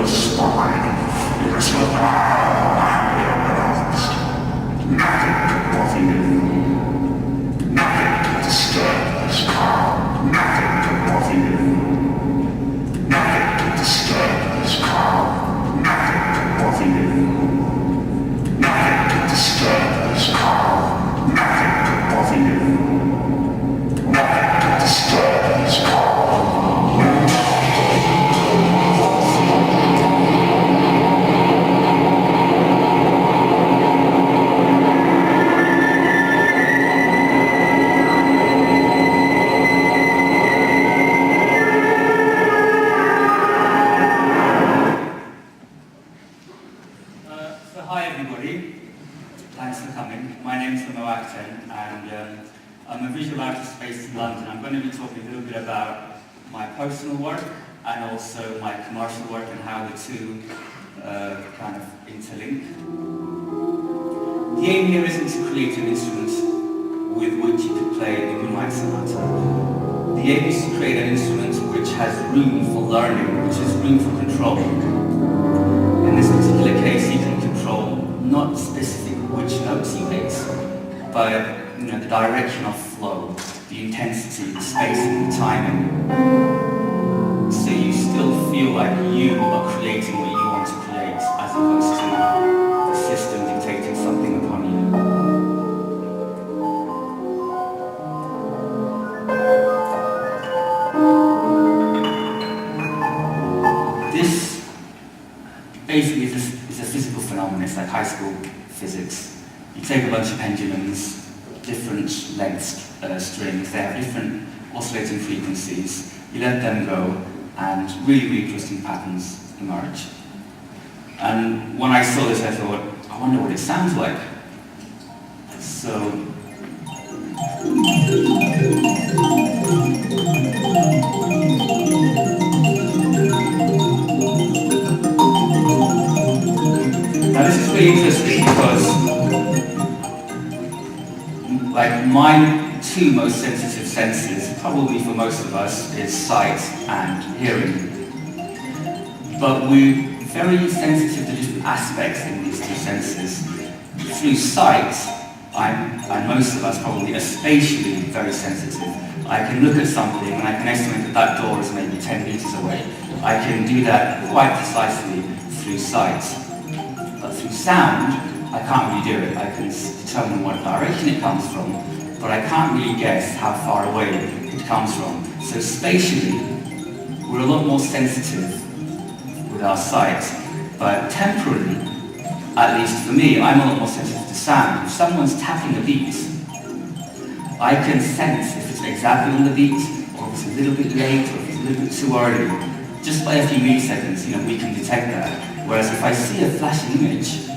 your spine. It is for now announced. Nothing can bother you. Nothing can disturb this calm. Nothing can bother you. Nothing can disturb this calm. Nothing can bother you. Nothing can disturb this calm. Nothing can bother you. Nothing can disturb this calm. Hi everybody, thanks for coming. My name is Memo Akten and I'm a visual artist based in London. I'm going to be talking a little bit about my personal work and also my commercial work and how the two kind of interlink. The aim here isn't to create an instrument with which you could play the Moonlight Sonata. The aim is to create an instrument which has room for learning, which has room for control. In this particular case, you can control not specific which notes you hit, but the direction of flow, the intensity, the spacing, the timing. So you still feel like you are creating what you want to create, as opposed to the system dictating something upon you. This basically is a physical phenomenon. It's like high school physics. You take a bunch of pendulums, different lengths strings, they have different oscillating frequencies. You let them go and really interesting patterns emerge. And when I saw this I thought, I wonder what it sounds like. So now this is really interesting because like my two most sensitive senses, probably for most of us, is sight and hearing. But we're very sensitive to different aspects in these two senses. Through sight, and most of us probably are spatially very sensitive. I can look at something and I can estimate that that door is maybe 10 meters away. I can do that quite precisely through sight. But through sound, I can't really do it. I can determine what direction it comes from, but I can't really guess how far away it comes from. So spatially, we're a lot more sensitive with our sight, but temporally, at least for me, I'm a lot more sensitive to sound. If someone's tapping a beat, I can sense if it's exactly on the beat, or if it's a little bit late, or if it's a little bit too early. Just by a few milliseconds, we can detect that. Whereas if I see a flashing image,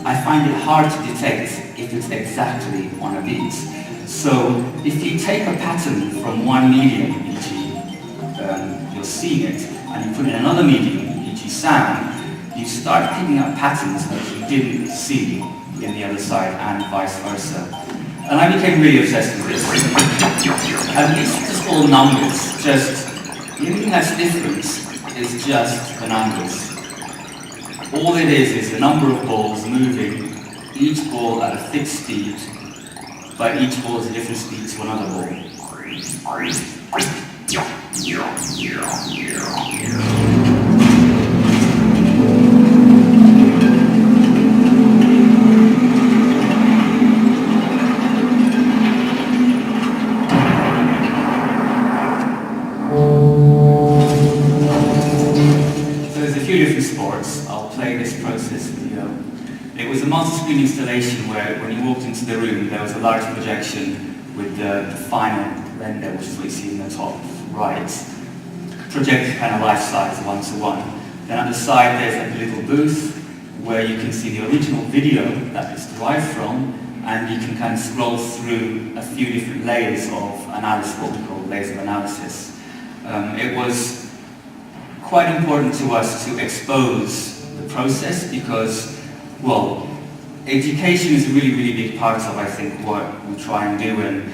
I find it hard to detect if it's exactly on a beat. So if you take a pattern from one medium, e.g. You're seeing it, and you put it in another medium, e.g. sound, you start picking up patterns that you didn't see in the other side, and vice versa. And I became really obsessed with this. And it's just all numbers. The only thing that's different is just the numbers. All it is the number of balls moving, each ball at a fixed speed, but each ball is a different speed to another ball. So there's a few different sports. I'll play this process video. It was a multi-screen installation where when you walked into the room there was a large projection with the final render, which is what you see in the top right, projected kind of life-size, one-to-one. Then at the side there's like a little booth where you can see the original video that it's derived from, and you can kind of scroll through a few different layers of analysis, what we call layers of analysis. It was quite important to us to expose the process because, well, education is a really, really big part of, I think, what we try and do. And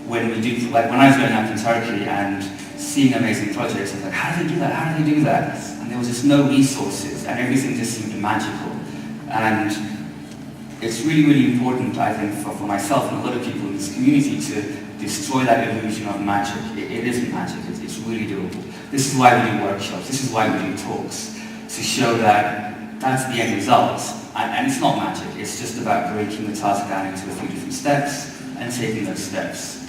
when we do, like when I was growing up in Turkey and seeing amazing projects. I was like, how do they do that? How do they do that? And there was just no resources, and everything just seemed magical. And it's really, really important, I think, for myself and a lot of people in this community to destroy that illusion of magic. It isn't magic, it's really doable. This is why we do workshops, this is why we do talks, to show that that's the end result. And it's not magic, it's just about breaking the task down into a few different steps and taking those steps.